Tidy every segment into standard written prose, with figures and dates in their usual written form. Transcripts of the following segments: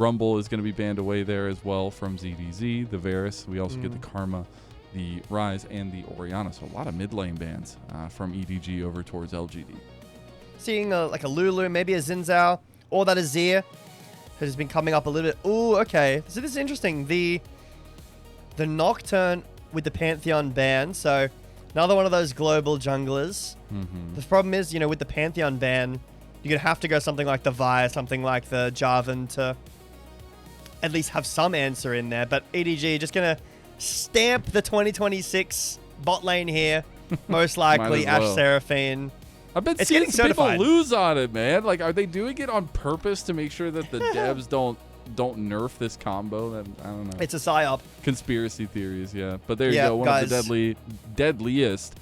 Rumble is going to be banned away there as well from ZDZ, the Varus. We also get the Karma, the Rise, and the Orianna. So a lot of mid lane bans from EDG over towards LGD. Seeing like a Lulu, maybe a Xin or that Azir has been coming up a little bit. Ooh, okay. So this is interesting. The Nocturne with the Pantheon ban. So another one of those global junglers. The problem is, with the Pantheon ban, you're going to have to go something like the Vi, something like the Jarvan to at least have some answer in there. But EDG just going to stamp the 2026 bot lane here. Most likely Ashe Seraphine. I've been seeing some people lose on it, man. Like, are they doing it on purpose to make sure that the devs don't nerf this combo? I don't know. It's a psyop. Conspiracy theories, yeah. But there you go. One of the deadliest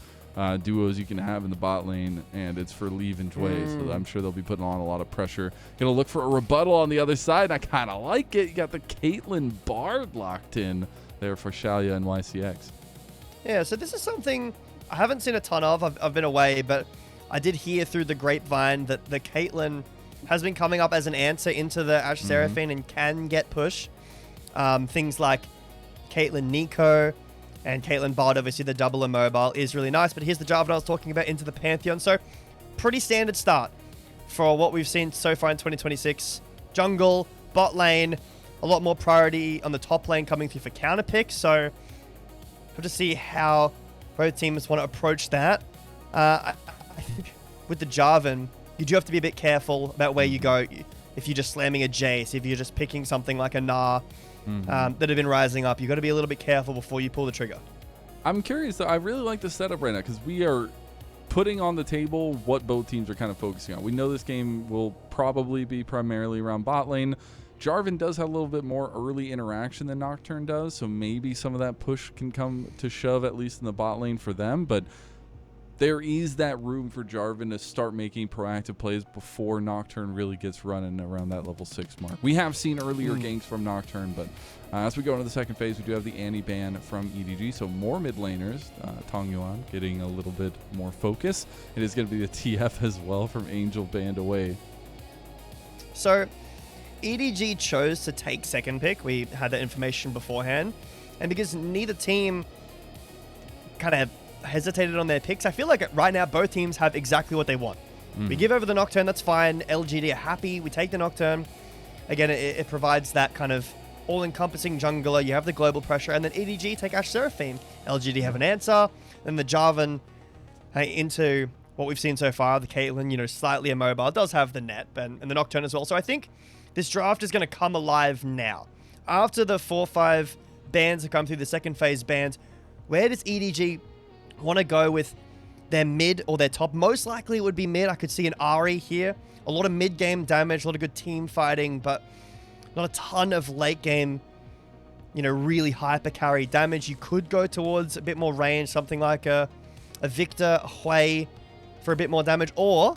duos you can have in the bot lane, and it's for Leave and Jway. So I'm sure they'll be putting on a lot of pressure. Gonna look for a rebuttal on the other side. I kind of like it. You got the Caitlyn Bard locked in there for Shaoye and YCX. Yeah, so this is something I haven't seen a ton of. I've been away, but I did hear through the grapevine that the Caitlyn has been coming up as an answer into the Ashe Seraphine and can get push. Things like Caitlyn Nico and Caitlyn Bard, obviously the double immobile is really nice, but here's the Jarvan I was talking about into the Pantheon. So pretty standard start for what we've seen so far in 2026. Jungle, bot lane, a lot more priority on the top lane coming through for counter picks. So we'll just see how both teams want to approach that. I think with the Jarvan, you do have to be a bit careful about where you go. If you're just slamming a Jace, if you're just picking something like a Gnar that have been rising up, you've got to be a little bit careful before you pull the trigger. I'm curious, though. I really like the setup right now because we are putting on the table what both teams are kind of focusing on. We know this game will probably be primarily around bot lane. Jarvan does have a little bit more early interaction than Nocturne does, so maybe some of that push can come to shove, at least in the bot lane for them, but there is that room for Jarvan to start making proactive plays before Nocturne really gets running around that level 6 mark. We have seen earlier ganks from Nocturne, but as we go into the second phase, we do have the Annie ban from EDG, so more mid laners. Tangyuan getting a little bit more focus. It is going to be the TF as well from Angel banned away. So EDG chose to take second pick. We had that information beforehand, and because neither team kind of hesitated on their picks, I feel like right now both teams have exactly what they want. We give over the Nocturne, that's fine. LGD are happy. We take the Nocturne. Again, it provides that kind of all-encompassing jungler. You have the global pressure, and then EDG take Ashe Seraphine. LGD have an answer. Then the Jarvan into what we've seen so far. The Caitlyn, slightly immobile, does have the net and the Nocturne as well. So I think this draft is going to come alive now. After the 4-5 bans have come through, the second phase bans, where does EDG want to go with their mid or their top? Most likely it would be mid. I could see an Ahri here. A lot of mid-game damage, a lot of good team fighting, but not a ton of late-game, really hyper-carry damage. You could go towards a bit more range, something like a Victor, a Hui for a bit more damage, or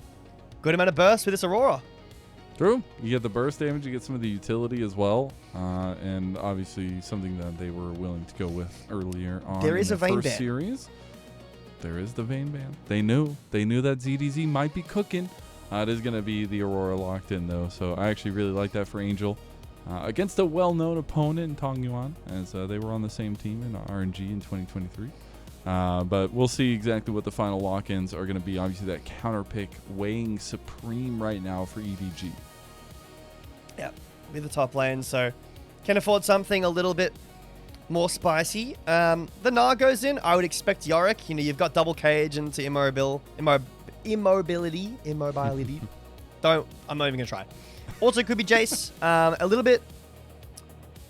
good amount of burst with this Aurora. True. You get the burst damage, you get some of the utility as well, and obviously something that they were willing to go with earlier on there is in a the Vayne first ban. series. There is the Vayne ban. They knew that ZDZ might be cooking. It is going to be the Aurora locked in, though, so I actually really like that for Angel. Against a well-known opponent in Tangyuan, as they were on the same team in RNG in 2023. But we'll see exactly what the final lock-ins are going to be. Obviously, that counter pick weighing supreme right now for EDG. Yeah, with the top lane, so can afford something a little bit more spicy. The Gnar goes in. I would expect Yorick. You've got double cage into immobility. I'm not even going to try. Also, could be Jace. A little bit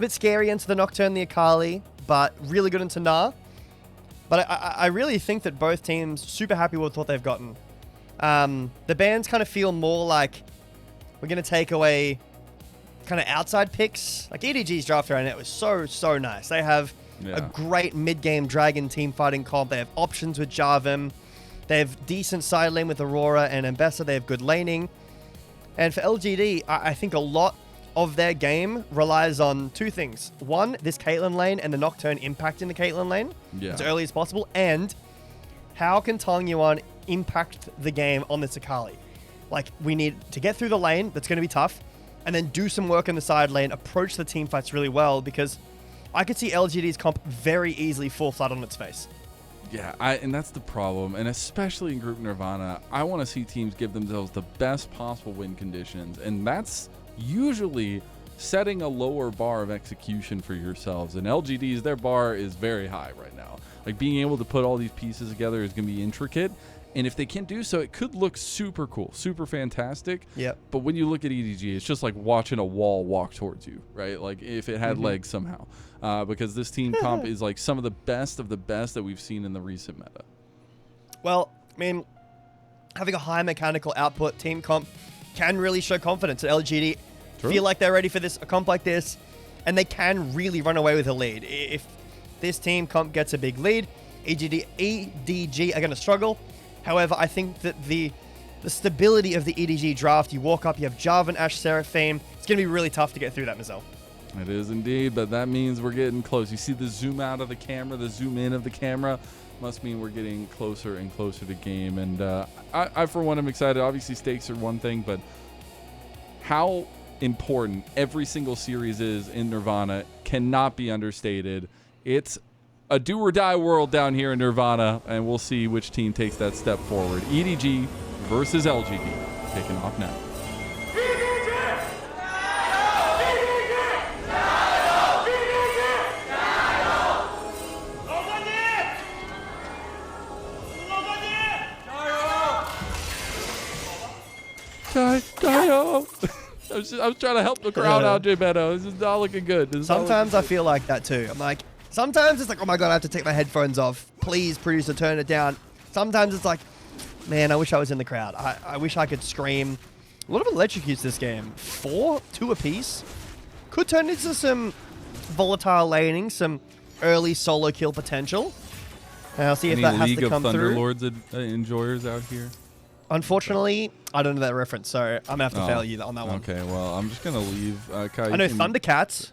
scary into the Nocturne, the Akali, but really good into Gnar. But I really think that both teams super happy with what they've gotten. The bans kind of feel more like we're going to take away kind of outside picks. Like EDG's draft right now was so nice. They have a great mid-game Dragon team fighting comp. They have options with Jarvan. They have decent side lane with Aurora and Ambessa. They have good laning. And for LGD, I think a lot of their game relies on two things. One, this Caitlyn lane and the Nocturne impact in the Caitlyn lane as early as possible. And how can Tangyuan impact the game on this Akali? Like, we need to get through the lane. That's going to be tough. and then do some work in the side lane, approach the team fights really well, because I could see LGD's comp very easily fall flat on its face. Yeah, and that's the problem, and especially in Group Nirvana, I want to see teams give themselves the best possible win conditions, and that's usually setting a lower bar of execution for yourselves. And LGD's, their bar is very high right now. Like, being able to put all these pieces together is going to be intricate, and if they can do so, it could look super cool, super fantastic. Yep. But when you look at EDG, it's just like watching a wall walk towards you, right? Like, if it had legs somehow. Because this team comp is like some of the best that we've seen in the recent meta. Well, I mean, having a high mechanical output team comp can really show confidence. LGD feel like they're ready for a comp like this, and they can really run away with a lead. If this team comp gets a big lead, EDG are going to struggle. However, I think that the stability of the EDG draft, you walk up, you have Jarvan, Ashe, Seraphine, it's going to be really tough to get through that, Mazel. It is indeed, but that means we're getting close. You see the zoom out of the camera, the zoom in of the camera, must mean we're getting closer and closer to game. And I, for one, am excited. Obviously, stakes are one thing, but how important every single series is in Nirvana cannot be understated. It's a do-or-die world down here in Nirvana, and we'll see which team takes that step forward. EDG versus LGD, kicking off now. I was trying to help the crowd out, Jbetto. This is not looking good. Sometimes I feel like that too. I'm like, sometimes it's like, oh my god, I have to take my headphones off. Please, producer, turn it down. Sometimes it's like, man, I wish I was in the crowd. I wish I could scream. A lot of electrocutes this game. 2 apiece. Could turn into some volatile laning, some early solo kill potential. I'll see if that has to come through. League of Thunderlords enjoyers out here? Unfortunately, I don't know that reference, so I'm going to have to fail you on that one. Okay, well, I'm just going to leave. Kai, I know Thundercats.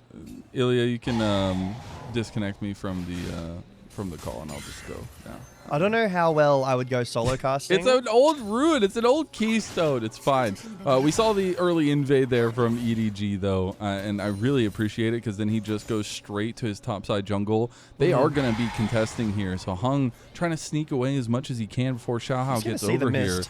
Ilya, you can disconnect me from the call, and I'll just go now. I don't know how well I would go solo casting. It's an old ruin. It's an old keystone. It's fine. We saw the early invade there from EDG, though, and I really appreciate it because then he just goes straight to his topside jungle. They are going to be contesting here, so Heng trying to sneak away as much as he can before Xiaohao gets over here.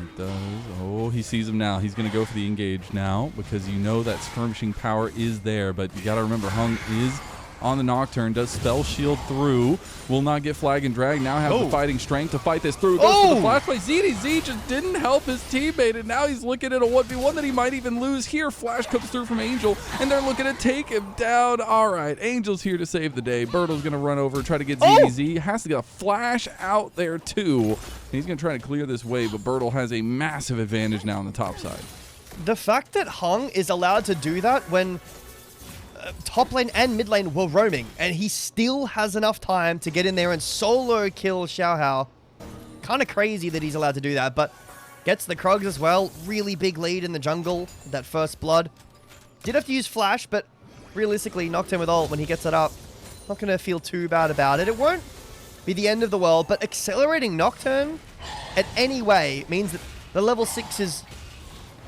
It does. Oh, he sees him now. He's going to go for the engage now because you know that skirmishing power is there, but you got to remember Heng is on the Nocturne, does spell shield through, will not get flag and drag, now have the fighting strength to fight this through, goes for the flash play. ZDZ just didn't help his teammate, and now he's looking at a 1v1 that he might even lose here. Flash comes through from Angel, and they're looking to take him down. All right, Angel's here to save the day. Burdol's going to run over, try to get ZDZ, has to get a flash out there too. He's going to try to clear this wave, but Burdol has a massive advantage now on the top side. The fact that Heng is allowed to do that when top lane and mid lane were roaming, and he still has enough time to get in there and solo kill Xiaohao. Kind of crazy that he's allowed to do that, but gets the Krugs as well. Really big lead in the jungle, that first blood. Did have to use flash, but realistically, Nocturne with ult when he gets it up. Not going to feel too bad about it. It won't be the end of the world, but accelerating Nocturne at any way means that the level 6 is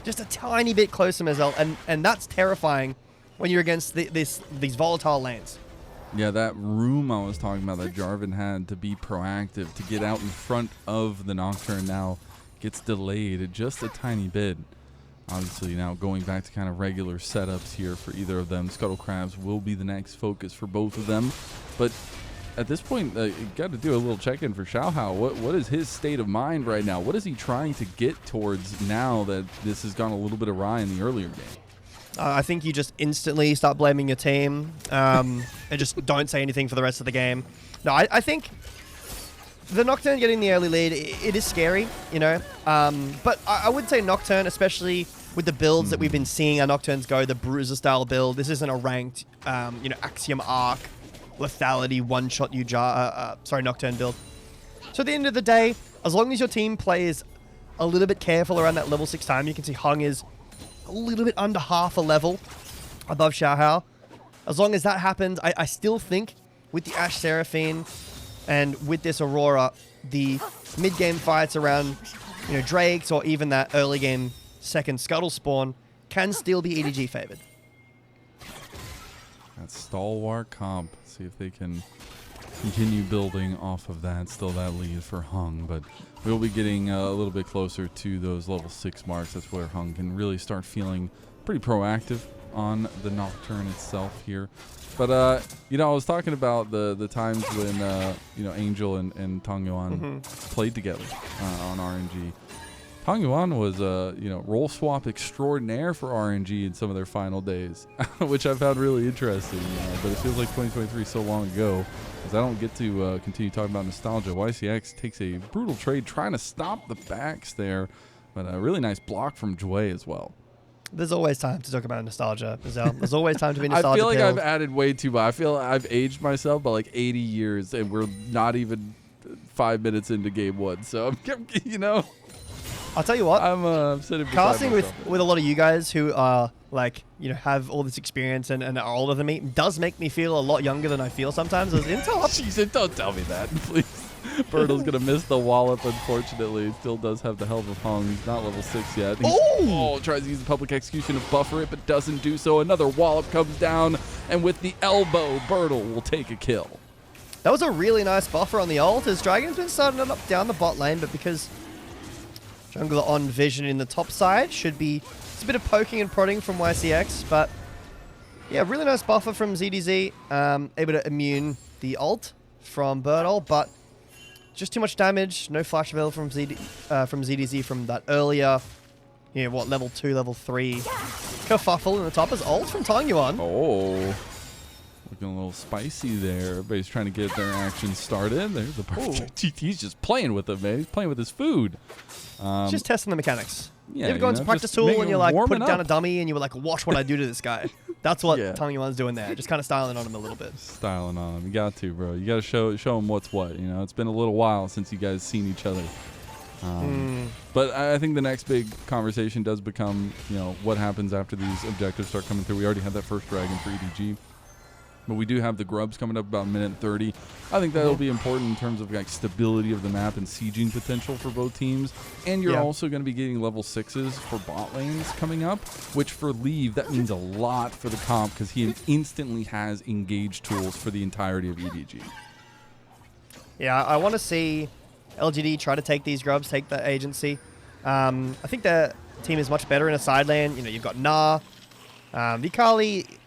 just a tiny bit closer, Mazel, and that's terrifying when you're against these volatile lanes. Yeah, that room I was talking about that Jarvan had to be proactive, to get out in front of the Nocturne now gets delayed just a tiny bit. Obviously now going back to kind of regular setups here for either of them. Scuttle Crabs will be the next focus for both of them. But at this point, you got to do a little check-in for Xiaohao. What is his state of mind right now? What is he trying to get towards now that this has gone a little bit awry in the earlier game? I think you just instantly start blaming your team and just don't say anything for the rest of the game. No, I think the Nocturne getting the early lead, it is scary, you know. But I would say Nocturne, especially with the builds that we've been seeing our Nocturnes go, the Bruiser style build. This isn't a ranked, Axiom Arc, lethality, one-shot Nocturne build. So at the end of the day, as long as your team plays a little bit careful around that level 6 time, you can see Heng is a little bit under half a level above Xiaohao. As long as that happens, I still think with the Ashe Seraphine and with this Aurora, the mid-game fights around, Drakes or even that early game second Scuttle spawn can still be EDG favored. That stalwart comp. See if they can continue building off of that. Still that lead for Heng, but we'll be getting a little bit closer to those level 6 marks. That's where Heng can really start feeling pretty proactive on the Nocturne itself here. But, you know, I was talking about the times when, you know, Angel and Tangyuan played together on RNG. Tangyuan was, you know, role swap extraordinaire for RNG in some of their final days, which I found really interesting. But it feels like 2023 is so long ago, because I don't get to continue talking about nostalgia. YCX takes a brutal trade trying to stop the backs there, but a really nice block from Shaoye as well. There's always time to talk about nostalgia, Mazel. There's always time to be nostalgia. I feel like I've added way too much. I feel I've aged myself by like 80 years, and we're not even 5 minutes into game 1. So, you know, I'll tell you what. I'm sitting casting with a lot of you guys who are like, you know, have all this experience and are older than me does make me feel a lot younger than I feel sometimes. As Jeez, don't tell me that, please. Burdol's gonna miss the wallop, unfortunately. Still does have the help of Heng. He's not level 6 yet. Tries to use the public execution to buffer it, but doesn't do so. Another wallop comes down, and with the elbow, Burdol will take a kill. That was a really nice buffer on the ult, as Dragon's been starting it up down the bot lane, but because Jungler on vision in the top side, should be... It's a bit of poking and prodding from YCX, but yeah, really nice buffer from ZDZ. Able to immune the ult from Burdol, but just too much damage. No flash available from ZDZ from that earlier, you know, what, level 2, level 3 kerfuffle in the top as ult from Tangyuan. Oh, looking a little spicy there. Everybody's trying to get their action started. There's the perfect. He's just playing with it, man. He's playing with his food. Just testing the mechanics. Yeah, you ever go into practice tool and you're like, put it down up. a dummy and you were like, watch what I do to this guy. That's what Tangyuan's doing there. Just kind of styling on him a little bit. Styling on him. You got to, bro. You got to show him what's what. You know, it's been a little while since you guys seen each other. But I think the next big conversation does become, you know, what happens after these objectives start coming through. We already had that first dragon for EDG. But we do have the grubs coming up about a minute 30. I think that'll be important in terms of like stability of the map and sieging potential for both teams. And you're also going to be getting level 6s for bot lanes coming up, which for Leave, that means a lot for the comp because he instantly has engaged tools for the entirety of EDG. Yeah, I want to see LGD try to take these grubs, take the agency. I think their team is much better in a side lane. You know, you've got Na, Vikali,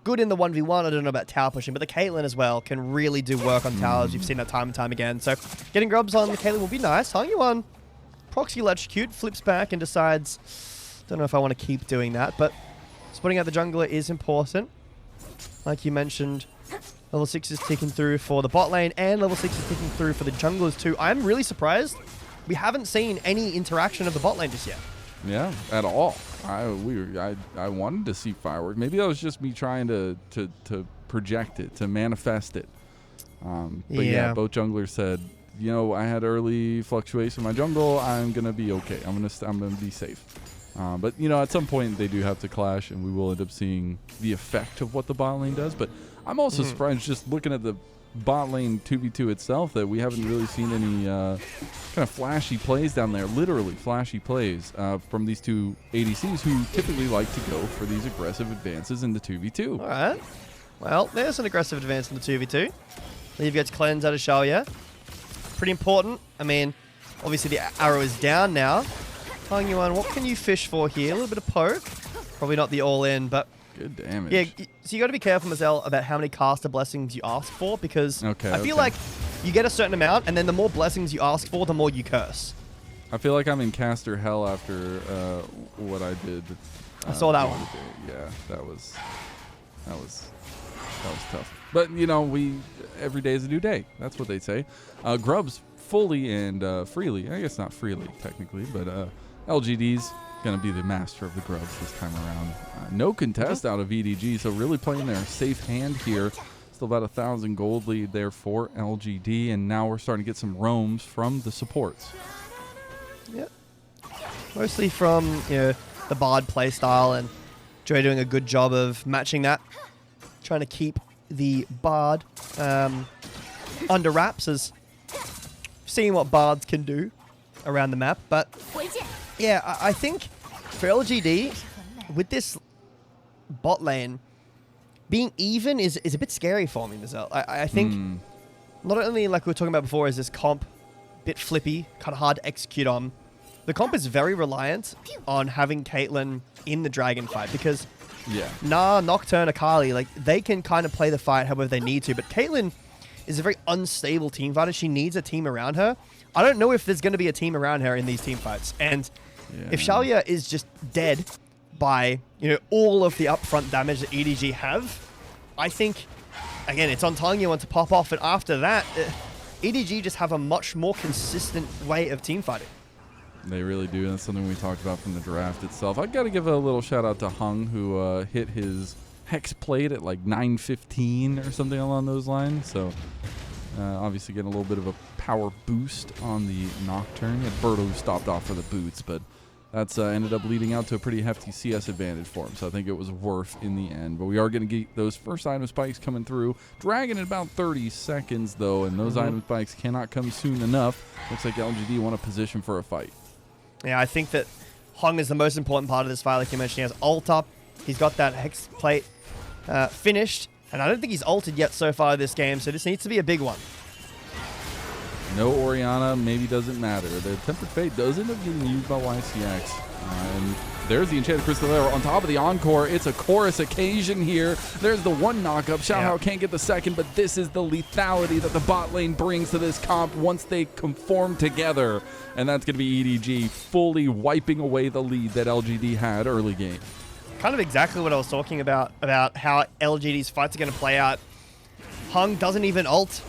good in the 1v1. I don't know about tower pushing, but the Caitlyn as well can really do work on towers. You've seen that time and time again. So getting grubs on the Caitlyn will be nice. Tangyuan proxy electrocute, flips back and decides, don't know if I want to keep doing that, but spotting out the jungler is important. Like you mentioned, level 6 is ticking through for the bot lane and level 6 is ticking through for the junglers too. I'm really surprised we haven't seen any interaction of the bot lane just yet. Yeah, at all. I wanted to see fireworks. Maybe that was just me trying to project it, to manifest it. But yeah, both junglers said, you know, I had early fluctuation in my jungle. I'm gonna be okay. I'm gonna be safe. But you know, at some point they do have to clash, and we will end up seeing the effect of what the bot lane does. But I'm also surprised, just looking at the bot lane 2v2 itself, that we haven't really seen any kind of flashy plays down there, literally flashy plays from these two ADCs who typically like to go for these aggressive advances in the 2v2. All right. Well, there's an aggressive advance in the 2v2. Leave gets cleanse out of Shaoye. Pretty important. I mean, obviously the arrow is down now. Tangyuan, what can you fish for here? A little bit of poke. Probably not the all-in, but good damage. Yeah, so you got to be careful, Mazel, about how many caster blessings you ask for, because I feel like you get a certain amount, and then the more blessings you ask for, the more you curse. I feel like I'm in caster hell after what I did. I saw that one. Yeah, that was tough. But you know, every day is a new day. That's what they say. Grubs fully and freely. I guess not freely technically, but LGD's going to be the master of the grubs this time around. No contest out of EDG, so really playing their safe hand here. Still about 1,000 gold lead there for LGD, and now we're starting to get some roams from the supports. Yeah, mostly from, you know, the Bard playstyle, and Joey doing a good job of matching that, trying to keep the Bard under wraps, as seeing what Bards can do around the map. But yeah, I think for LGD, with this bot lane, being even is a bit scary for me, Mazel. I think not only, like we were talking about before, is this comp a bit flippy, kind of hard to execute on. The comp is very reliant on having Caitlyn in the dragon fight because Nocturne, Akali, like they can kind of play the fight however they need to, but Caitlyn is a very unstable team fighter. She needs a team around her. I don't know if there's going to be a team around her in these team fights, and if Shaoye is just dead by all of the upfront damage that EDG have, I think again it's on Tangyuan to pop off, and after that, EDG just have a much more consistent way of team fighting. They really do. That's something we talked about from the draft itself. I've got to give a little shout out to Heng, who hit his Hex plate at like 9:15 or something along those lines. So obviously getting a little bit of a power boost on the Nocturne. Burdol stopped off for the boots, but that's ended up leading out to a pretty hefty CS advantage for him. So I think it was worth in the end. But we are going to get those first item spikes coming through. Dragon in about 30 seconds, though, and those item spikes cannot come soon enough. Looks like LGD want a position for a fight. Yeah, I think that Heng is the most important part of this fight. Like you mentioned, he has ult up. He's got that Hex plate finished. And I don't think he's ulted yet so far this game, so this needs to be a big one. No Orianna, maybe doesn't matter. The Tempered Fate does end up getting used by YCX. And there's the Enchanted Crystal there on top of the Encore. It's a chorus occasion here. There's the one knockup. Xiaohao can't get the second, but this is the lethality that the bot lane brings to this comp once they conform together. And that's going to be EDG fully wiping away the lead that LGD had early game. Kind of exactly what I was talking about how LGD's fights are going to play out. Heng doesn't even ult.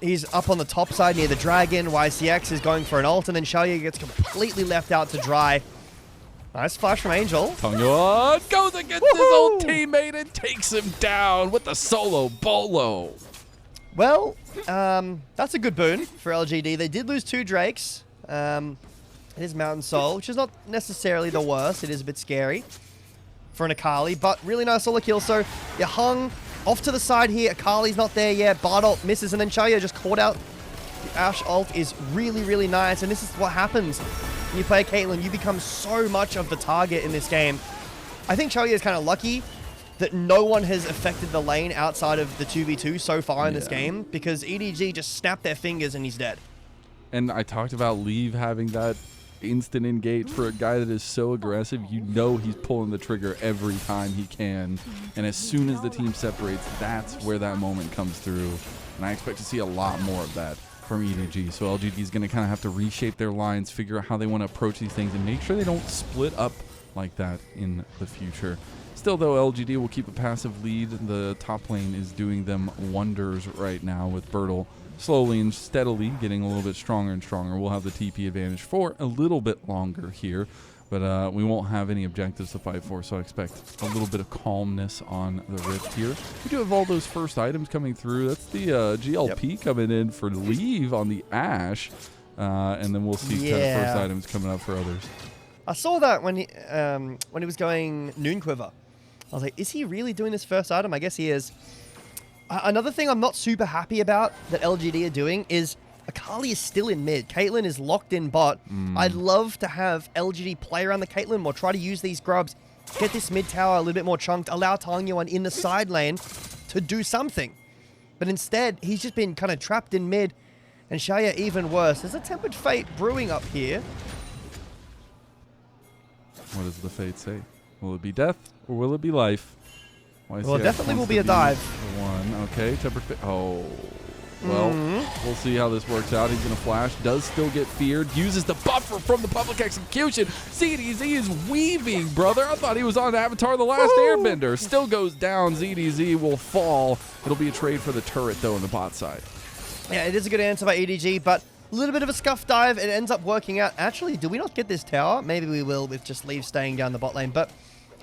He's up on the top side near the dragon. YCX is going for an ult, and then Shaoye gets completely left out to dry. Nice flash from Angel. Tangyuan goes against his old teammate and takes him down with the solo bolo. Well, that's a good boon for LGD. They did lose 2 Drakes. It is Mountain Soul, which is not necessarily the worst. It is a bit scary for an Akali, but really nice solo kill. So, yeah, Heng off to the side here. Akali's not there yet. Burdol misses, and then Shaoye just caught out. The Ashe ult is really, really nice, and this is what happens when you play Caitlyn. You become so much of the target in this game. I think Shaoye is kind of lucky that no one has affected the lane outside of the 2v2 so far in this game, because EDG just snapped their fingers and he's dead. And I talked about Leave having that instant engage for a guy that is so aggressive. You know he's pulling the trigger every time he can, and as soon as the team separates, that's where that moment comes through, and I expect to see a lot more of that from EDG. So LGD is going to kind of have to reshape their lines, figure out how they want to approach these things, and make sure they don't split up like that in the future. Still, though, LGD will keep a passive lead. The top lane is doing them wonders right now with Burdol slowly and steadily getting a little bit stronger and stronger. We'll have the TP advantage for a little bit longer here, but we won't have any objectives to fight for, so I expect a little bit of calmness on the Rift here. We do have all those first items coming through. That's the GLP coming in for Leave on the Ashe, and then we'll see kind of first items coming up for others. I saw that when he was going Noon Quiver. I was like, is he really doing this first item? I guess he is. Another thing I'm not super happy about that LGD are doing is Akali is still in mid. Caitlyn is locked in bot. I'd love to have LGD play around the Caitlyn more, try to use these grubs, get this mid tower a little bit more chunked, allow Tangyuan in the side lane to do something. But instead, he's just been kind of trapped in mid, and Shaoye even worse. There's a Tempered Fate brewing up here. What does the fate say? Will it be death or will it be life? Well, it definitely will be a dive. One. Okay, Tempered Fate. Oh. Well, we'll see how this works out. He's going to flash. Does still get feared. Uses the buffer from the public execution. ZDZ is weaving, brother. I thought he was on Avatar The Last Airbender. Still goes down. ZDZ will fall. It'll be a trade for the turret, though, on the bot side. Yeah, it is a good answer by EDG, but a little bit of a scuff dive. It ends up working out. Actually, do we not get this tower? Maybe we will with just Leave staying down the bot lane, but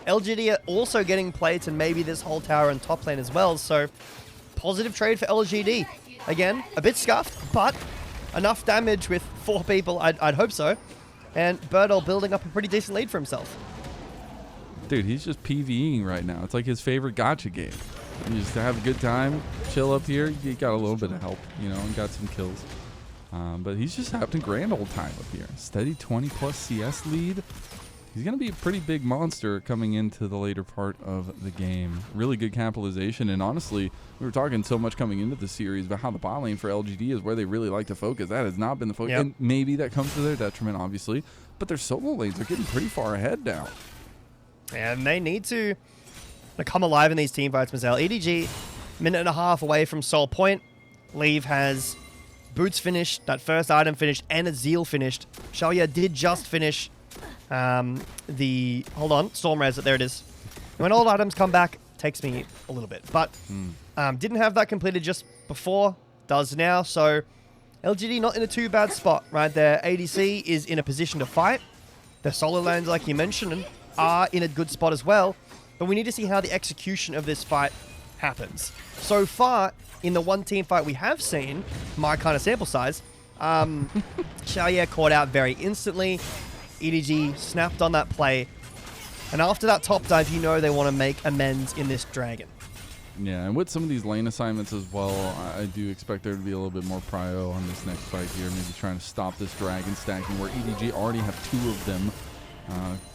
LGD are also getting plates and maybe this whole tower and top lane as well, so positive trade for LGD. Again, a bit scuffed, but enough damage with 4 people, I'd hope so. And Burdol building up a pretty decent lead for himself. Dude, he's just PvEing right now. It's like his favorite gacha game. You just have a good time, chill up here. He got a little bit of help, and got some kills. But he's just having a grand old time up here. Steady 20+ CS lead. He's going to be a pretty big monster coming into the later part of the game. Really good capitalization, and honestly, we were talking so much coming into the series about how the bot lane for LGD is where they really like to focus. That has not been the focus, and maybe that comes to their detriment, obviously, but their solo lanes are getting pretty far ahead now. And they need to come alive in these team fights, Mazel. EDG, minute and a half away from Soul Point. Leave has boots finished, that first item finished, and a Zeal finished. Shaoye did just finish hold on, Storm Res, there it is. When old items come back, takes me a little bit, but didn't have that completed just before, does now, so LGD not in a too bad spot right there. ADC is in a position to fight. The solo lanes, like you mentioned, are in a good spot as well, but we need to see how the execution of this fight happens. So far, in the one team fight we have seen, my kind of sample size, Shaoye caught out very instantly. EDG snapped on that play, and after that top dive, you know they want to make amends in this dragon. Yeah, and with some of these lane assignments as well, I do expect there to be a little bit more prio on this next fight here, maybe trying to stop this dragon stacking where EDG already have 2 of them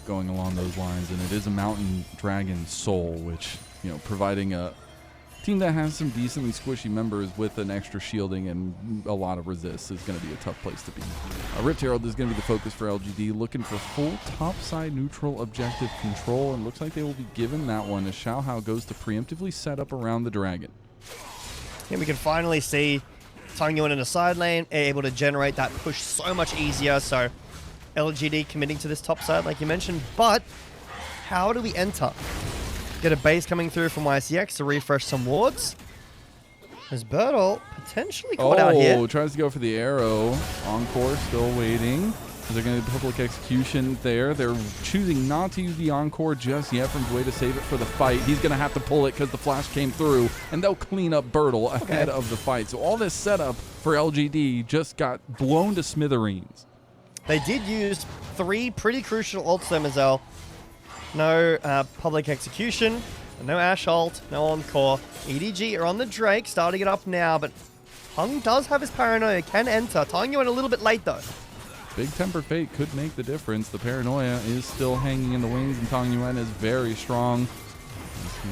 going along those lines, and it is a mountain dragon soul, which, you know, providing a team that has some decently squishy members with an extra shielding and a lot of resist is going to be a tough place to be. Rift Herald is going to be the focus for LGD, looking for full topside neutral objective control, and looks like they will be given that one as Xiaohao goes to preemptively set up around the dragon. Here we can finally see Tangyuan in a side lane, able to generate that push so much easier, so LGD committing to this top side like you mentioned, but how do we enter? Get a base coming through from YCX to refresh some wards. As Burdol potentially caught out here. Oh, tries to go for the arrow. Encore still waiting. They're going to public execution there. They're choosing not to use the Encore just yet from the way to save it for the fight. He's going to have to pull it because the flash came through, and they'll clean up Burdol ahead of the fight. So all this setup for LGD just got blown to smithereens. They did use 3 pretty crucial ults there, Mazel. No public execution, no Ash ult, no Encore. EDG are on the Drake, starting it up now, but Heng does have his paranoia, can enter. Tangyuan a little bit late though. Big Temper Fate could make the difference. The paranoia is still hanging in the wings, and Tangyuan is very strong.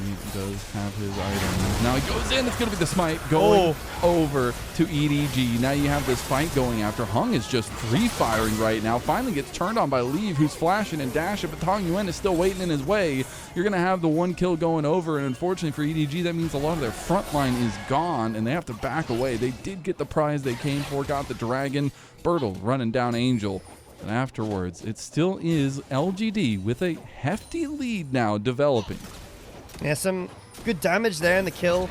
He does have his items. Now he goes in. It's going to be the smite going over to EDG. Now you have this fight going after. Heng is just free firing right now. Finally gets turned on by Leave, who's flashing and dashing, but Tangyuan is still waiting in his way. You're going to have the 1 kill going over, and unfortunately for EDG, that means a lot of their front line is gone, and they have to back away. They did get the prize they came for, got the dragon. Burdol running down Angel. And afterwards, it still is LGD with a hefty lead now developing. Yeah, some good damage there in the kill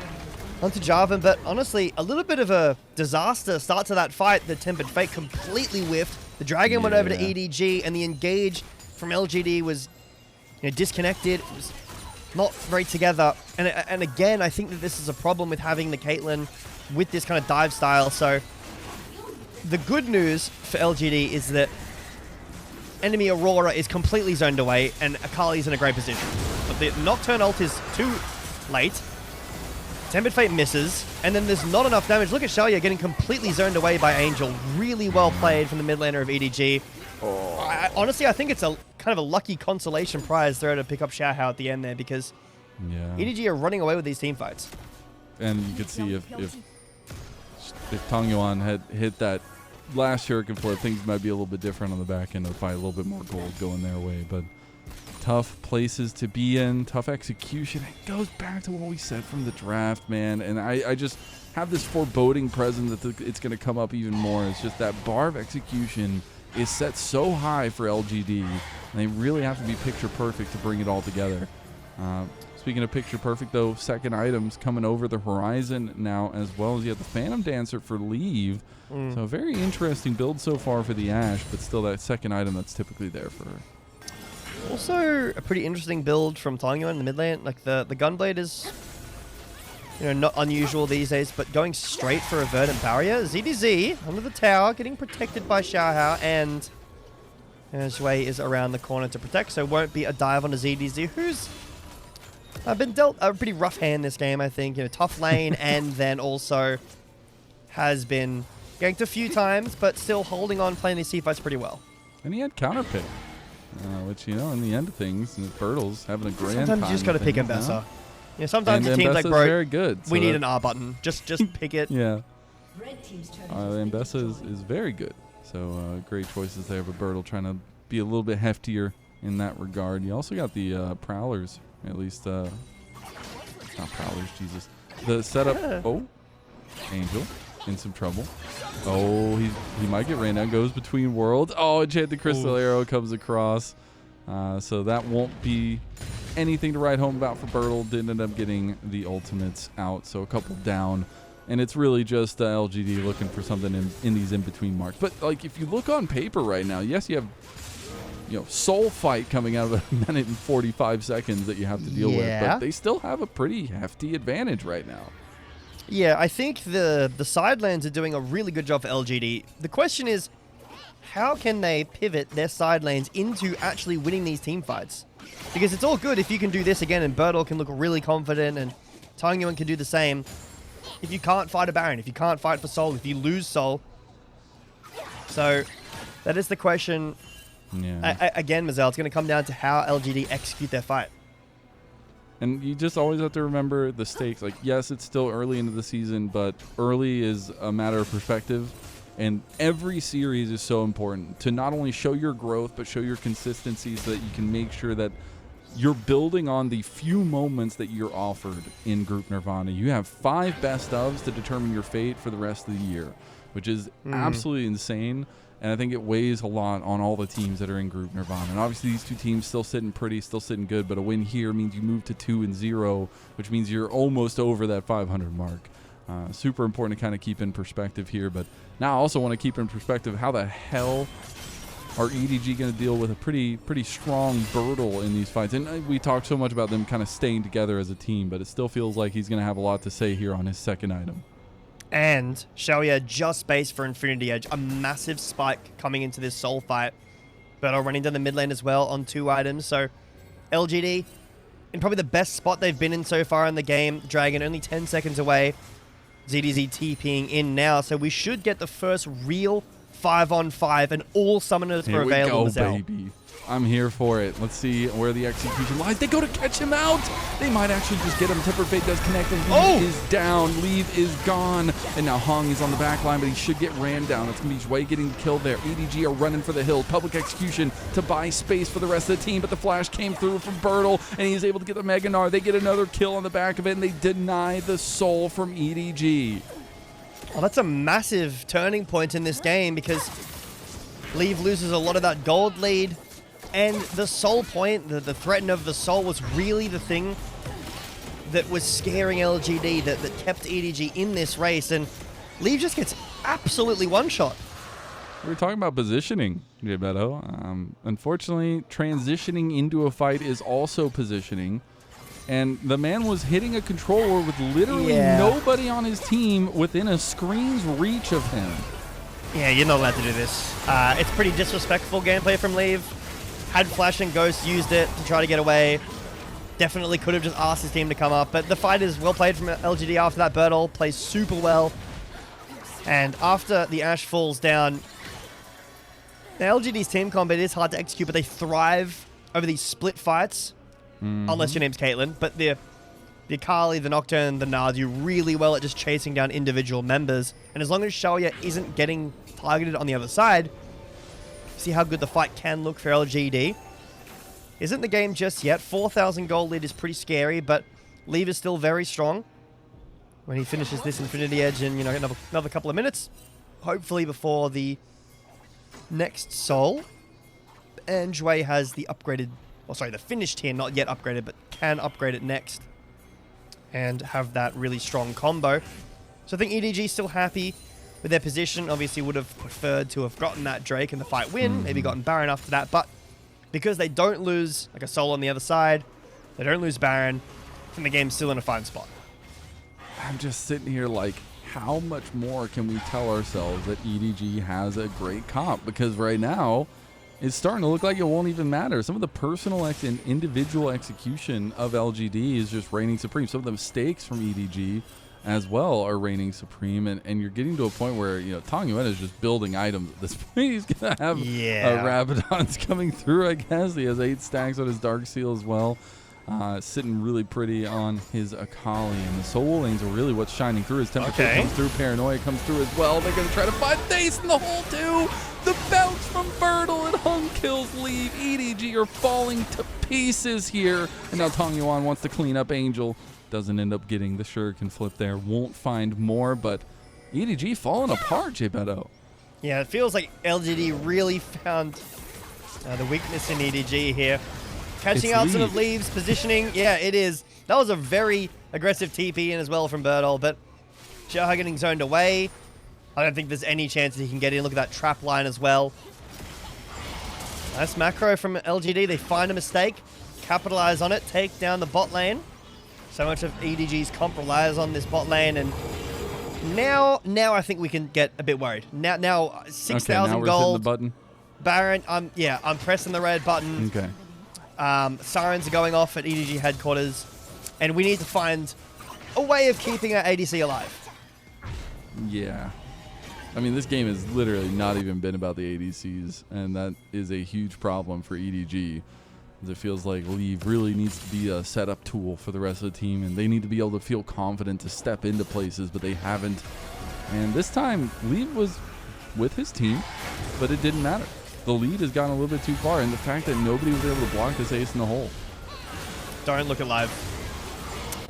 onto Jarvan, but honestly, a little bit of a disaster start to that fight. The Tempered Fate completely whiffed. The Dragon went over to EDG, and the engage from LGD was disconnected. It was not very together. And again, I think that this is a problem with having the Caitlyn with this kind of dive style. So the good news for LGD is that enemy Aurora is completely zoned away, and Akali's in a great position. But the Nocturne ult is too late. Tempered Fate misses, and then there's not enough damage. Look at Shaoye getting completely zoned away by Angel. Really well played from the mid laner of EDG. Honestly, I think it's a kind of a lucky consolation prize there to pick up Xiaohao at the end there, because EDG are running away with these team fights. And you could see if Tangyuan had hit that last Shuriken flip, things might be a little bit different on the back end of the fight. A little bit more gold going their way, but tough places to be in, tough execution. It goes back to what we said from the draft, man. And I just have this foreboding presence that it's going to come up even more. It's just that bar of execution is set so high for LGD, and they really have to be picture perfect to bring it all together. Speaking of picture perfect, though, second items coming over the horizon now, as well as you have the Phantom Dancer for Leave. So a very interesting build so far for the Ashe, but still that second item that's typically there for her. Also, a pretty interesting build from Tangyuan in the mid lane. Like the Gunblade is, not unusual these days, but going straight for a Verdant Barrier. ZDZ under the tower, getting protected by Xiaohao, and Shaoye is around the corner to protect, so won't be a dive on a ZDZ, who's been dealt a pretty rough hand this game, I think. Tough lane, and then also has been ganked a few times, but still holding on, playing these C fights pretty well. And he had counter pick. which, you know, in the end of things, Burdol's having a grand time. Sometimes you just got to pick Mbessa. Yeah, sometimes the team's like, bro, very good, we need an R button. Just pick it. Yeah. Mbessa is very good. So great choices there, but Burdol trying to be a little bit heftier in that regard. You also got the Prowlers, at least. Not Prowlers, Jesus. The setup. Oh, Angel in some trouble. Oh, he might get ran down. Goes between worlds. Oh, Enchanted Crystal Arrow comes across. So that won't be anything to write home about for Burdol. Didn't end up getting the ultimates out, so a couple down. And it's really just LGD looking for something in these in-between marks. But, like, if you look on paper right now, yes, you have, you know, Soul Fight coming out of a minute and 45 seconds that you have to deal with. But they still have a pretty hefty advantage right now. Yeah, I think the side lanes are doing a really good job for LGD. The question is, how can they pivot their side lanes into actually winning these team fights? Because it's all good if you can do this again and Burdol can look really confident and Tangyuan can do the same. If you can't fight a Baron, if you can't fight for Soul, if you lose Soul. So that is the question. Yeah. Again, Mazel, it's going to come down to how LGD execute their fight. And you just always have to remember the stakes. Like, yes, it's still early into the season, but early is a matter of perspective. And every series is so important to not only show your growth, but show your consistency so that you can make sure that you're building on the few moments that you're offered in Group Nirvana. You have 5 best ofs to determine your fate for the rest of the year, which is absolutely insane. And I think it weighs a lot on all the teams that are in Group Nirvana. And obviously these two teams still sitting pretty, still sitting good, but a win here means you move to 2-0, which means you're almost over that 500 mark. Super important to kind of keep in perspective here. But now I also want to keep in perspective how the hell are EDG going to deal with a pretty strong Burdol in these fights? And we talked so much about them kind of staying together as a team, but it still feels like he's going to have a lot to say here on his second item. And Shaoye just spaced for Infinity Edge. A massive spike coming into this Soul fight. Burdol running down the mid lane as well on 2 items. So LGD in probably the best spot they've been in so far in the game. Dragon only 10 seconds away. ZDZ TPing in now. So we should get the first real 5-on-5 and all summoners are available. Here we go, baby. I'm here for it. Let's see where the execution lies. They go to catch him out. They might actually just get him. Temper Fate does connect. Leave is down. Leave is gone. And now Heng is on the back line, but he should get ran down. It's going to be Shaoye getting killed there. EDG are running for the hill. Public execution to buy space for the rest of the team, but the flash came through from Burdol, and he's able to get the Mega Gnar. They get another kill on the back of it, and they deny the soul from EDG. Oh, that's a massive turning point in this game because Leave loses a lot of that gold lead. And the soul point, the threat of the soul was really the thing that was scaring LGD, that kept EDG in this race. And Leave just gets absolutely one-shot. We were talking about positioning, Jbetto. Unfortunately, transitioning into a fight is also positioning. And the man was hitting a controller with literally nobody on his team within a screen's reach of him. Yeah, you're not allowed to do this. It's pretty disrespectful gameplay from Leave. Had Flash and Ghost, used it to try to get away. Definitely could have just asked his team to come up. But the fight is well played from LGD after that. Burdol plays super well. And after the Ashe falls down, now LGD's team combat is hard to execute, but they thrive over these split fights. Unless your name's Caitlyn. But the Akali, the Nocturne, the Nard do really well at just chasing down individual members. And as long as Shaoye isn't getting targeted on the other side, see how good the fight can look for LGD. Isn't the game just yet. 4,000 gold lead is pretty scary, but Leave is still very strong. When he finishes this Infinity Edge in, you know, another couple of minutes, hopefully before the next Soul. And Shaoye has the upgraded, the finished tier, not yet upgraded, but can upgrade it next and have that really strong combo. So I think EDG is still happy with their position. Obviously would have preferred to have gotten that Drake and the fight win, maybe gotten Baron after that, but because they don't lose like a Soul on the other side, they don't lose Baron, and the game's still in a fine spot. I'm just sitting here like, how much more can we tell ourselves that EDG has a great comp? Because right now, it's starting to look like it won't even matter. Some of the personal and individual execution of LGD is just reigning supreme. Some of the mistakes from EDG as well are reigning supreme, and you're getting to a point where, you know, Tangyuan is just building items at this point. He's going to have Rabadons coming through, I guess. He has 8 stacks on his Dark Seal as well. Sitting really pretty on his Akali, and the Soul Lanes are really what's shining through. His temperature comes through, Paranoia comes through as well. They're going to try to find Dace in the hole too. The bounce from Burdol and Heng kills Leave. EDG are falling to pieces here, and now Tangyuan wants to clean up Angel. Doesn't end up getting the shuriken flip there. Won't find more, but EDG falling apart, Jbetto. Yeah, it feels like LGD really found the weakness in EDG here. Catching out some of Leave's positioning. Yeah, it is. That was a very aggressive TP in as well from Burdol, but Xiaohao getting zoned away. I don't think there's any chance that he can get in. Look at that trap line as well. Nice macro from LGD. They find a mistake, capitalize on it, take down the bot lane. So much of EDG's comp relies on this bot lane, and now I think we can get a bit worried. Now 6,000 gold. The button. Baron, I'm pressing the red button. Okay. Sirens are going off at EDG headquarters, and we need to find a way of keeping our ADC alive. Yeah. I mean, this game has literally not even been about the ADCs, and that is a huge problem for EDG. As it feels like Leave really needs to be a setup tool for the rest of the team, and they need to be able to feel confident to step into places, but they haven't. And this time, Leave was with his team, but it didn't matter. The lead has gone a little bit too far, and the fact that nobody was able to block this ace in the hole. Don't look at live.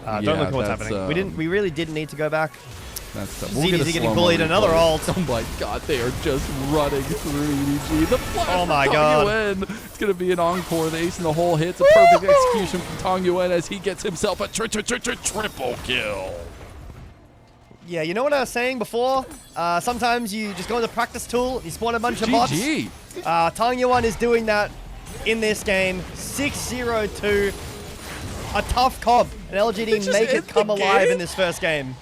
Don't look at what's happening. We really didn't need to go back. That's tough. EDG getting bullied. Another ult. Oh my god, they are just running through EDG. The flash oh my god. It's going to be an encore. The ace in the hole hits. A perfect execution from Tangyuan as he gets himself a triple kill. Yeah, you know what I was saying before? Sometimes you just go into practice tool, you spawn a bunch of bots. Tangyuan is doing that in this game. 6-0-2. A tough comp. And LGD make it come alive in this first game.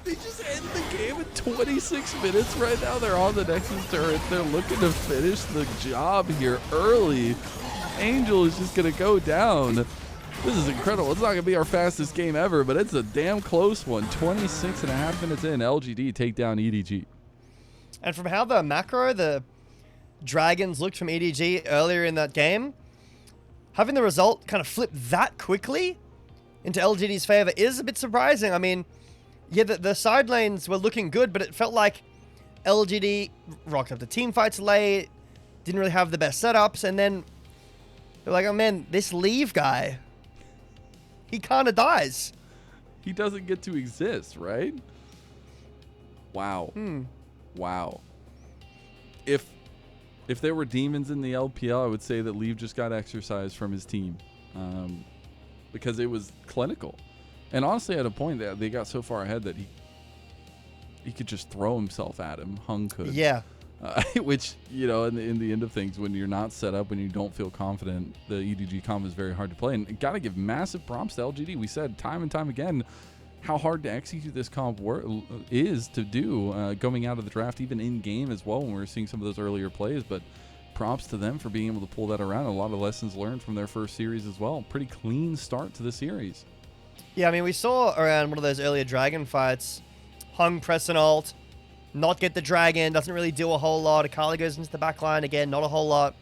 They just end the game in 26 minutes right now. They're on the Nexus turret. They're looking to finish the job here early. Angel is just going to go down. This is incredible. It's not going to be our fastest game ever, but it's a damn close one. 26.5 minutes in, LGD take down EDG. And from how the macro, the Dragons looked from EDG earlier in that game, having the result kind of flip that quickly into LGD's favor is a bit surprising. I mean, yeah, the side lanes were looking good, but it felt like LGD rocked up the team fights late, didn't really have the best setups, and then they're like, oh man, this Leave guy, he kind of dies. He doesn't get to exist, right? Wow. Wow. If there were demons in the LPL, I would say that Leave just got exercised from his team because it was clinical. And honestly, at a point that they got so far ahead that he could just throw himself at him. Heng could. Yeah. Which, you know, in the end of things, when you're not set up, when you don't feel confident, the EDG comp is very hard to play. And got to give massive prompts to LGD. We said time and time again how hard to execute this comp is to do going out of the draft, even in game as well, when we were seeing some of those earlier plays. But props to them for being able to pull that around. A lot of lessons learned from their first series as well. Pretty clean start to the series. Yeah, I mean, we saw around one of those earlier dragon fights, Heng press an ult, not get the dragon, doesn't really do a whole lot. Akali goes into the back line again, not a whole lot.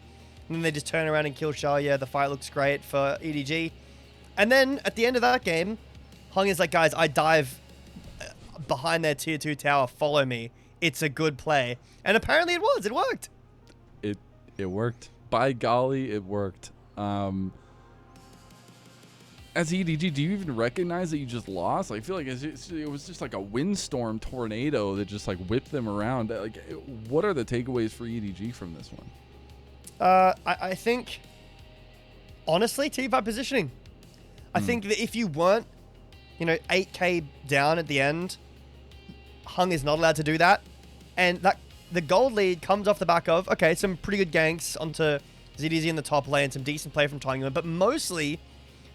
And then they just turn around and kill Shaoye. The fight looks great for EDG. And then at the end of that game, Heng is like, guys, I dive behind their tier 2 tower, follow me. It's a good play. And apparently it was. It worked. It worked. By golly, it worked. As EDG, do you even recognize that you just lost? I feel like it was just like a windstorm tornado that just like whipped them around. Like, what are the takeaways for EDG from this one? I think, honestly, team-fight positioning. I think that if you weren't, 8k down at the end, Heng is not allowed to do that. And that the gold lead comes off the back of, okay, some pretty good ganks onto ZDZ in the top lane, some decent play from Tangyuan, but mostly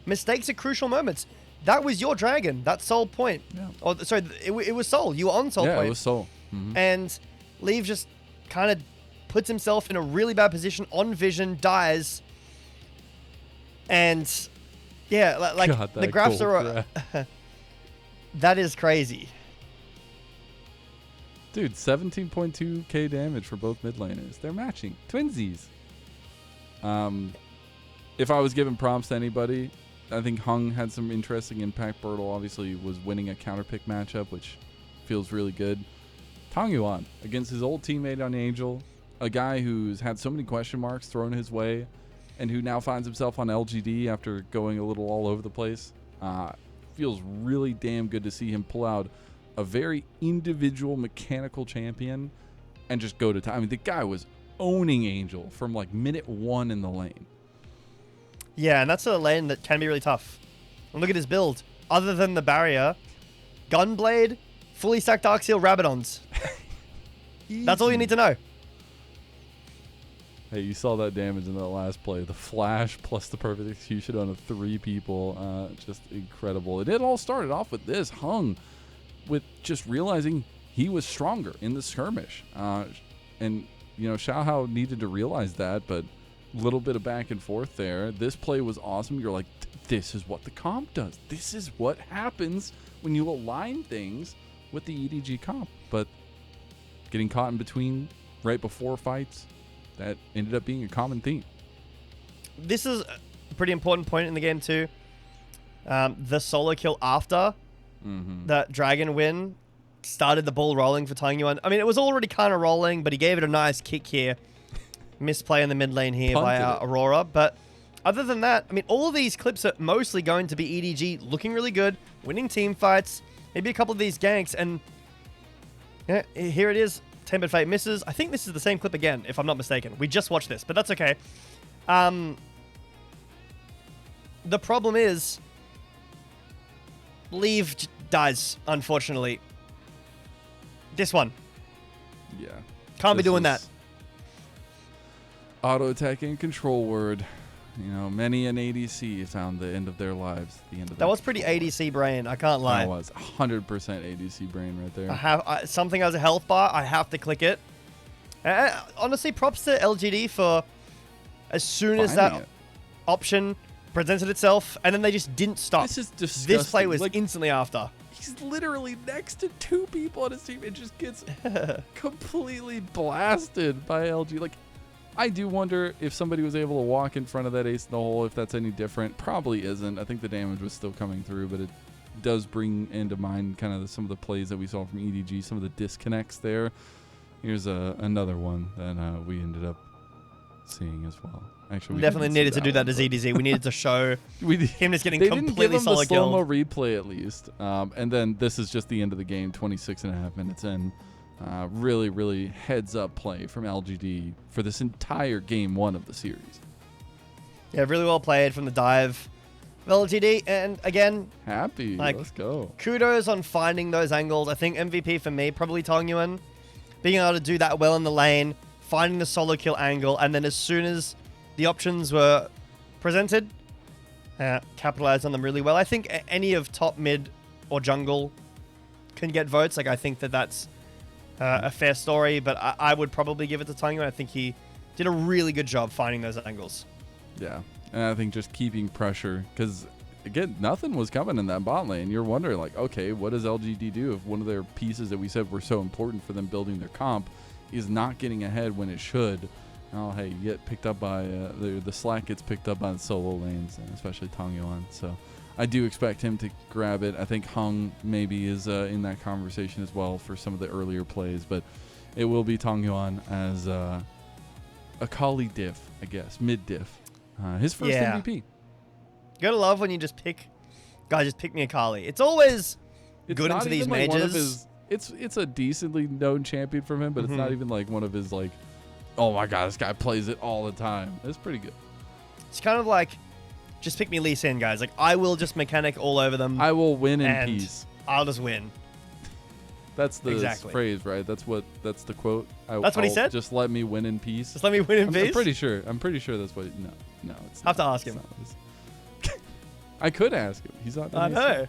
mistakes at crucial moments. That was your dragon. That Soul point. Yeah. Oh, sorry, it was Soul. You were on Soul point. Yeah, it was Soul. And Leave just kind of puts himself in a really bad position on vision, dies. And yeah, like God, the graphs are That is crazy. Dude, 17.2k damage for both mid laners. They're matching. Twinsies. If I was giving prompts to anybody, I think Heng had some interesting impact. Burdol obviously was winning a counterpick matchup, which feels really good. Tangyuan against his old teammate on Angel, a guy who's had so many question marks thrown his way and who now finds himself on LGD after going a little all over the place. Feels really damn good to see him pull out a very individual mechanical champion and just go to time. I mean, the guy was owning Angel from like minute 1 in the lane. Yeah, and that's a lane that can be really tough. And look at his build. Other than the barrier, Gunblade, fully stacked Dark Seal, Rabadons. That's all you need to know. Hey, you saw that damage in that last play. The flash plus the perfect execution on 3 people. Just incredible. It all started off with this. Heng with just realizing he was stronger in the skirmish. And, you know, Xiaohao needed to realize that, but a little bit of back and forth there. This play was awesome. You're like, this is what the comp does. This is what happens when you align things with the EDG comp. But getting caught in between right before fights, that ended up being a common theme. This is a pretty important point in the game too. The solo kill after that dragon win started the ball rolling for Tangyuan. I mean, it was already kind of rolling, but he gave it a nice kick here. Misplay in the mid lane here by Aurora. But other than that, I mean, all of these clips are mostly going to be EDG looking really good, winning team fights, maybe a couple of these ganks, and yeah, here it is. Tempered Fate misses. I think this is the same clip again, if I'm not mistaken. We just watched this, but that's okay. The problem is, Leave dies, unfortunately. This one. Yeah. Can't be doing that. Auto attacking control word. You know, many an ADC found the end of their lives. That was pretty ADC brain. I can't lie. That was 100% ADC brain right there. I have something as a health bar. I have to click it. Honestly, props to LGD for as soon as that option presented itself, and then they just didn't stop. This is disgusting. This play was like, instantly after. He's literally next to 2 people on his team. It just gets completely blasted by LG. Like, I do wonder if somebody was able to walk in front of that ace in the hole, if that's any different. Probably isn't. I think the damage was still coming through, but it does bring into mind kind of some of the plays that we saw from EDG, some of the disconnects there. Here's another one that we ended up seeing as well. Actually, we definitely needed to do that as EDZ. We needed to show him just getting completely solid kill. They didn't give him the slow-mo replay at least. And then this is just the end of the game, 26.5 minutes in. Really, really heads-up play from LGD for this entire game 1 of the series. Yeah, really well played from the dive of LGD. And again, happy. Like, let's go. Kudos on finding those angles. I think MVP for me, probably Tangyuan. Being able to do that well in the lane, finding the solo kill angle, and then as soon as the options were presented, capitalize on them really well. I think any of top, mid, or jungle can get votes. Like, I think that's a fair story, but I would probably give it to Tangyuan. I think he did a really good job finding those angles. Yeah, and I think just keeping pressure, because, again, nothing was coming in that bot lane. You're wondering, like, okay, what does LGD do if one of their pieces that we said were so important for them building their comp is not getting ahead when it should? Oh, hey, you get picked up by the slack gets picked up by the solo lanes, especially Tangyuan. So I do expect him to grab it. I think Heng maybe is in that conversation as well for some of the earlier plays, but it will be Tangyuan as a Kali diff, I guess, mid diff. His first MVP. You gotta love when you just pick, guys, just pick me a Kali. It's always good into these like majors. It's a decently known champion from him, but it's not even like one of his like, oh my god, this guy plays it all the time. It's pretty good. It's kind of like, just pick me Lee Sin, guys. Like, I will just mechanic all over them. I will win in peace. I'll just win. That's the phrase, right? That's the quote. That's what he said? Just let me win in peace. Just let me win in peace? I'm pretty sure that's what... No, it's not. I have to ask him. I could ask him. He's not... I know.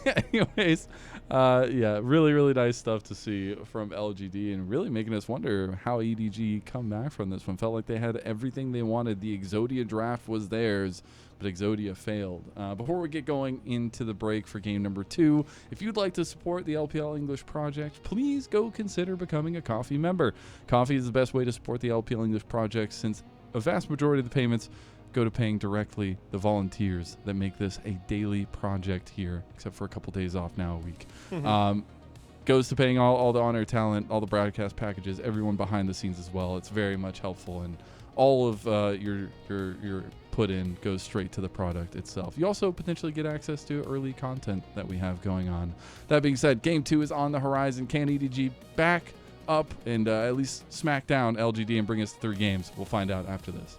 Anyways, yeah, really, really nice stuff to see from LGD, and really making us wonder how EDG come back from this one. Felt like they had everything they wanted. The Exodia draft was theirs. but Exodia failed. Before we get going into the break for game number 2, if you'd like to support the LPL English project, please go consider becoming a Coffee member. Coffee is the best way to support the LPL English project, since a vast majority of the payments go to paying directly the volunteers that make this a daily project here, except for a couple days off now a week. Goes to paying all the on-air talent, all the broadcast packages, everyone behind the scenes as well. It's very much helpful, and all of your put in goes straight to the product itself. You also potentially get access to early content that we have going on. That being said, game 2 is on the horizon. Can EDG back up and at least smack down LGD and bring us 3 games? We'll find out after this.